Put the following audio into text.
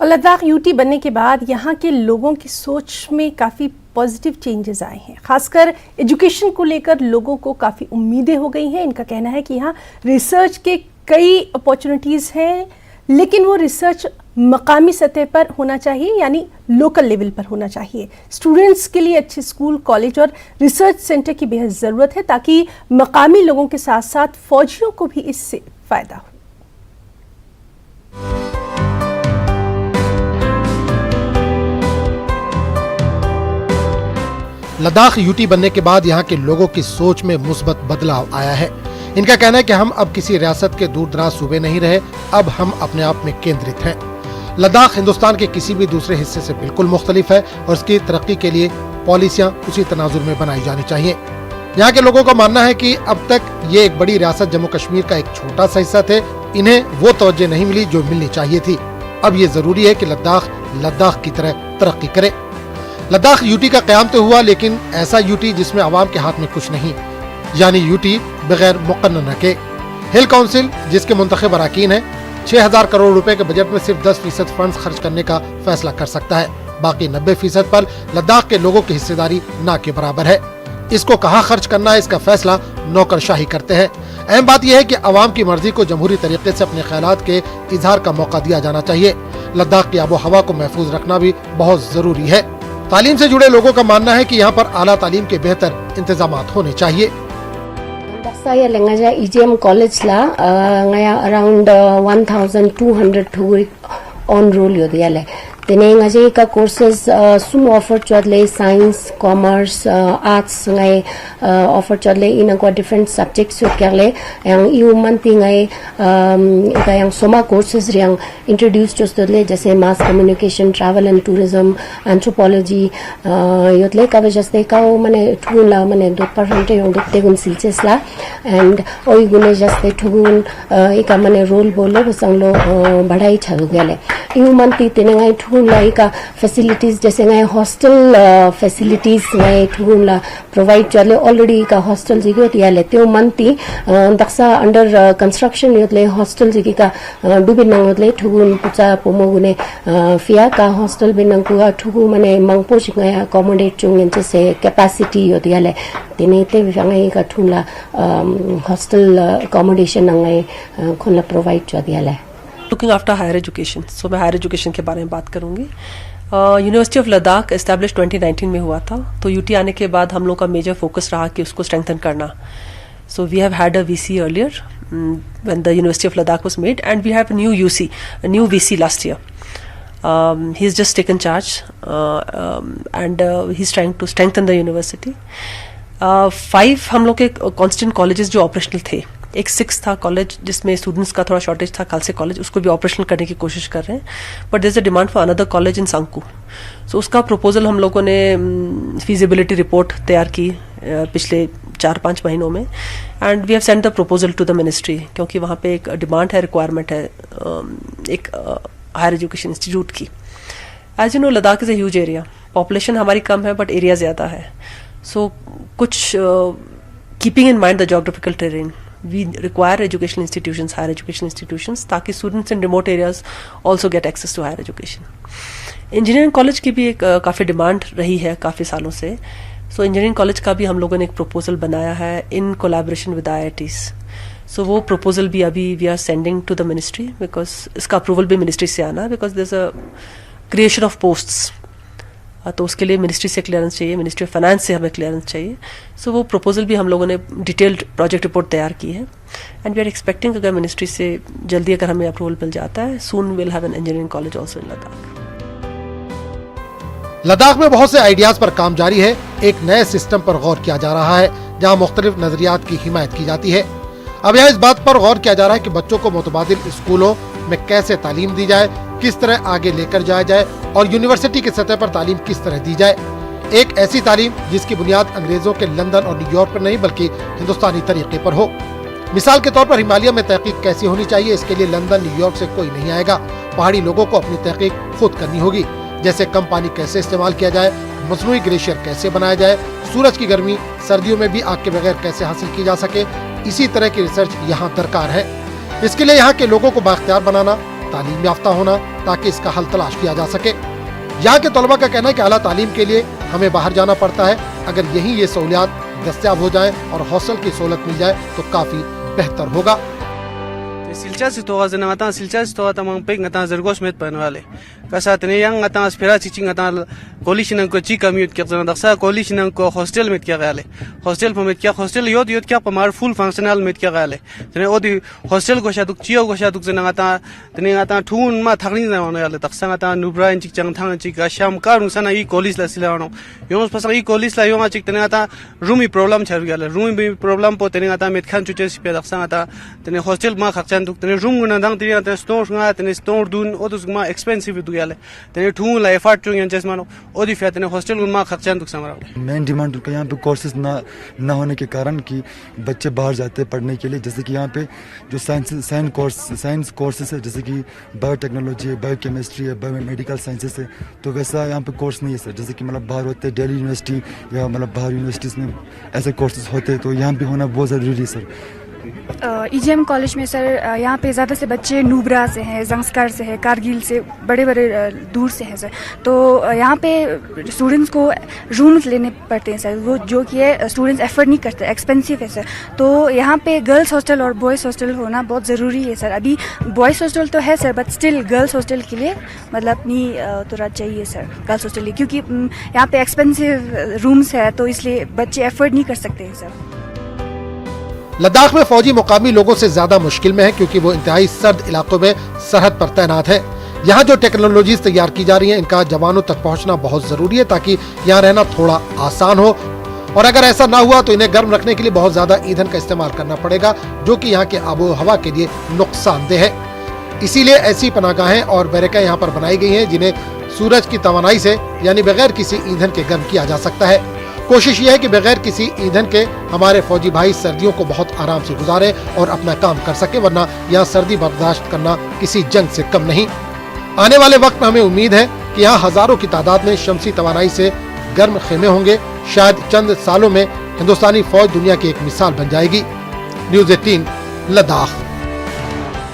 और लद्दाख यूटी बनने के बाद यहाँ के लोगों की सोच में काफ़ी पॉजिटिव चेंजेस आए हैं। खासकर एजुकेशन को लेकर लोगों को काफ़ी उम्मीदें हो गई हैं। इनका कहना है कि यहाँ रिसर्च के कई अपॉर्चुनिटीज़ हैं, लेकिन वो रिसर्च मकामी सतह पर होना चाहिए, यानी लोकल लेवल पर होना चाहिए। स्टूडेंट्स के लिए अच्छे स्कूल, कॉलेज और रिसर्च सेंटर की बेहद ज़रूरत है, ताकि मकामी लोगों के साथ साथ फौजियों को भी इससे फ़ायदा हो। लद्दाख यूटी बनने के बाद यहाँ के लोगों की सोच में मुस्बत बदलाव आया है। इनका कहना है कि हम अब किसी रियासत के दूर दराज सूबे नहीं रहे, अब हम अपने आप में केंद्रित हैं। लद्दाख हिंदुस्तान के किसी भी दूसरे हिस्से से बिल्कुल मुख्तलिफ है और इसकी तरक्की के लिए पॉलिसियाँ उसी तनाजुर में बनाई जानी चाहिए। यहाँ के लोगों का मानना है कि अब तक ये एक बड़ी रियासत जम्मू कश्मीर का एक छोटा सा हिस्सा थे, इन्हें वो तवज्जो नहीं मिली जो मिलनी चाहिए थी। अब ये जरूरी है कि लद्दाख की तरह तरक्की करे। लद्दाख यूटी का क़याम तो हुआ, लेकिन ऐसा यूटी जिसमें आवाम के हाथ में कुछ नहीं, यानी यूटी बगैर मुक़न्नन के। हिल काउंसिल जिसके मुंतखब अरकान है, 6000 करोड़ रुपए के बजट में सिर्फ 10% फंड्स खर्च करने का फैसला कर सकता है। बाकी 90% पर लद्दाख के लोगों की हिस्सेदारी ना के बराबर है। इसको कहाँ खर्च करना है, इसका फैसला नौकरशाही करते हैं। अहम बात यह है कि अवाम की मर्जी को जमहूरी तरीके से अपने ख्यालात के इजहार का मौका दिया जाना चाहिए। लद्दाख की आबो हवा को महफूज रखना भी बहुत जरूरी है। तालीम से जुड़े लोगों का मानना है कि यहाँ पर आला तालीम के बेहतर इंतजामात होने चाहिए। Saya lengaja EGM college la ngaya around 1200 thu on roll yo diale tene ngaje ka courses sum offer chodle science commerce arts ngai offer chodle in a different subjects yo kyale yang you manti ngai ka yang soma courses riang introduce chodle jaise mass communication, travel and tourism, anthropology yotle ka jaste ka mane thula mane 2% yung duktegun silches la and oi gune jaste thugun eka mane role bolo besanglo badhai chadu gale you manti tene ngai like facilities जैसे नए hostel facilities नए ठुला provide चले already का hostel जिगे तियाले त्यो मंती Daksha under construction योतले hostel जिगे का डुबे नंगले ठुगुन पुचा पोमोगुने फिया का हॉस्टल बिनंग कुआ ठुगु माने मंगपो सिंगा अकोमोडेट चुंगन से कैपेसिटी योतियाले तिने ते विंगे का ठुला हॉस्टल अकोमोडेशन नंगे खोला प्रोवाइड चदियाले। Looking after higher education, so मैं हायर एजुकेशन के बारे में बात करूंगी। यूनिवर्सिटी ऑफ लद्दाख एस्टैब्लिश 2019 में हुआ था, तो यूटी आने के बाद हम लोग का मेजर फोकस रहा कि उसको स्ट्रेंथन करना। So we have had a VC earlier when the university of Ladakh was made and we have new VC last year. He has just taken charge and he's trying to strengthen the university. 5 हम लोग के constant colleges जो operational थे, एक 6 था college जिसमें students का थोड़ा शॉर्टेज था, खालसे कॉलेज, उसको भी ऑपरेशनल करने की कोशिश कर रहे हैं, but there is a demand for another college in Sankoo. So उसका प्रपोजल हम लोगों ने फीजिबिलिटी रिपोर्ट तैयार की पिछले 4-5 महीनों में and we have send the proposal to the ministry, क्योंकि वहाँ पे एक डिमांड है, रिक्वायरमेंट है एक हायर एजुकेशन इंस्टीट्यूट की। As you know Ladakh is a huge area, population हमारी कम है बट एरिया ज़्यादा है। सो कुछ keeping in mind the geographical terrain, we require educational institutions, higher education institutions, ताकि students in remote areas also get access to higher education. Engineering college की भी एक काफ़ी डिमांड रही है काफ़ी सालों से। सो इंजीनियरिंग कॉलेज का भी हम लोगों ने एक प्रपोजल बनाया है in collaboration with IITs. So वो प्रपोजल भी अभी we are sending to the ministry, because इसका अप्रूवल भी मिनिस्ट्री से आना है, because there is a creation of posts, तो उसके लिए मिनिस्ट्री से क्लियरेंस चाहिए, मिनिस्ट्री ऑफ फाइनेंस से हमें क्लियरेंस चाहिए। सो वो प्रपोजल भी हम लोगों ने डिटेल्ड प्रोजेक्ट रिपोर्ट तैयार की है एंड वी आर एक्सपेक्टिंग अगर मिनिस्ट्री से जल्दी अगर हमें अप्रूवल मिल जाता है, soon will have an engineering college also in Ladakh. Ladakh में बहुत से आइडियाज पर काम जारी है। एक नए सिस्टम पर गौर किया जा रहा है जहाँ मुख्तलिफ नजरियात की हिमायत की जाती है। अब यहाँ इस बात पर गौर किया जा रहा है कि बच्चों को मुतबादिल स्कूलों में कैसे तालीम दी जाए, किस तरह आगे लेकर जाया जाए और यूनिवर्सिटी की सतह पर तालीम किस तरह दी जाए। एक ऐसी तालीम जिसकी बुनियाद अंग्रेजों के लंदन और न्यूयॉर्क पर नहीं बल्कि हिंदुस्तानी तरीके पर हो। मिसाल के तौर पर हिमालय में तहकीक कैसी होनी चाहिए, इसके लिए लंदन न्यूयॉर्क से कोई नहीं आएगा। पहाड़ी लोगों को अपनी तहकीक खुद करनी होगी, जैसे कम पानी कैसे इस्तेमाल किया जाए, मसनूई ग्लेशियर कैसे बनाया जाए, सूरज की गर्मी सर्दियों में भी आग के बगैर कैसे हासिल की जा सके। इसी तरह की रिसर्च यहाँ दरकार है। इसके लिए यहाँ के लोगों को बाख्तियार बनाना, तालीम याफ्ता होना, ताकि इसका हल तलाश किया जा सके। यहाँ के तलबा का कहना है कि आला तालीम के लिए हमें बाहर जाना पड़ता है। अगर यहीं ये सहूलियात दस्तयाब हो जाए और हॉस्टल की सहूलत मिल जाए तो काफी बेहतर होगा। Silcha situazi na ngata silcha situata mang pek ngata zergos met panwale kasa tene yang ngata aspira chichi ngata coalition ko chi commute kya zana daksa coalition ko hostel met kya gale hostel met kya hostel yod kya pamar full functional met kya gale tene odi hostel ko shaduk chio ko shaduk zana ngata tene ngata thun ma thagni na wana yale daksa ngata nubra inchik chang thang chik asham karung sana I college la silano yomos pasa I college la yoma chik tene ngata roomi problem char gale roomi problem po tene ngata met khan chuche spe daksa ngata tene hostel ma khakchan tene room na dang tene tene store nga tene store dun odus ma expensive du yale tene thun la effort chung yan jesmano odi फिर तने hostel उनमा खर्चा दुख समरा main demand का यहाँ पे courses ना होने के कारण कि बच्चे बाहर जाते हैं पढ़ने के लिए, जैसे कि यहाँ पे जो साइंस कोर्सेज है, जैसे कि बायोटेक्नोलॉजी है, बायोकेमिस्ट्री है, बायोमेडिकल साइंसेस है, तो वैसा यहाँ पे कोर्स नहीं है सर। जैसे कि मतलब बाहर होते हैं दिल्ली यूनिवर्सिटी या मतलब बाहर यूनिवर्सिटीज़ में ऐसे कोर्सेज होते हैं, तो यहाँ पे होना बहुत ज़रूरी है सर। EGM कॉलेज में सर यहाँ पे ज़्यादा से बच्चे नूबरा से हैं, जंस्कार से है, कारगिल से, बड़े बड़े दूर से हैं सर। तो यहाँ पे स्टूडेंट्स को रूम्स लेने पड़ते हैं सर, वो जो कि है स्टूडेंट्स एफर्ट नहीं करते, एक्सपेंसिव है सर। तो यहाँ पे गर्ल्स हॉस्टल और बॉयज़ हॉस्टल होना बहुत ज़रूरी है सर। अभी बॉयज़ हॉस्टल तो है sir, but still girls hostel के लिए मतलब अपनी थोड़ा चाहिए सर गर्ल्स हॉस्टल लिए, क्योंकि यहाँ पे एक्सपेंसिव रूम्स है, तो इसलिए बच्चे एफर्ट नहीं कर सकते हैं सर। लद्दाख में फौजी मुकामी लोगों से ज्यादा मुश्किल में है, क्योंकि वो इंतहाई सर्द इलाकों में सरहद पर तैनात है। यहाँ जो टेक्नोलॉजीज तैयार की जा रही हैं, इनका जवानों तक पहुँचना बहुत जरूरी है, ताकि यहाँ रहना थोड़ा आसान हो। और अगर ऐसा ना हुआ तो इन्हें गर्म रखने के लिए बहुत ज्यादा ईंधन का इस्तेमाल करना पड़ेगा, जो कि यहाँ के आबो हवा के लिए नुकसानदेह है। इसीलिए ऐसी पनाहगाहें और बैरकें यहाँ पर बनाई गई हैं, जिन्हें सूरज की तवानाई से यानी बगैर किसी ईंधन के गर्म किया जा सकता है। कोशिश ये है कि बगैर किसी ईंधन के हमारे फौजी भाई सर्दियों को बहुत आराम से गुजारें और अपना काम कर सके, वरना यहाँ सर्दी बर्दाश्त करना किसी जंग से कम नहीं। आने वाले वक्त में हमें उम्मीद है कि यहाँ हजारों की तादाद में शमसी तवानाई से गर्म खेमे होंगे। शायद चंद सालों में हिंदुस्तानी फौज दुनिया की एक मिसाल बन जाएगी। न्यूज़ 18 लद्दाख।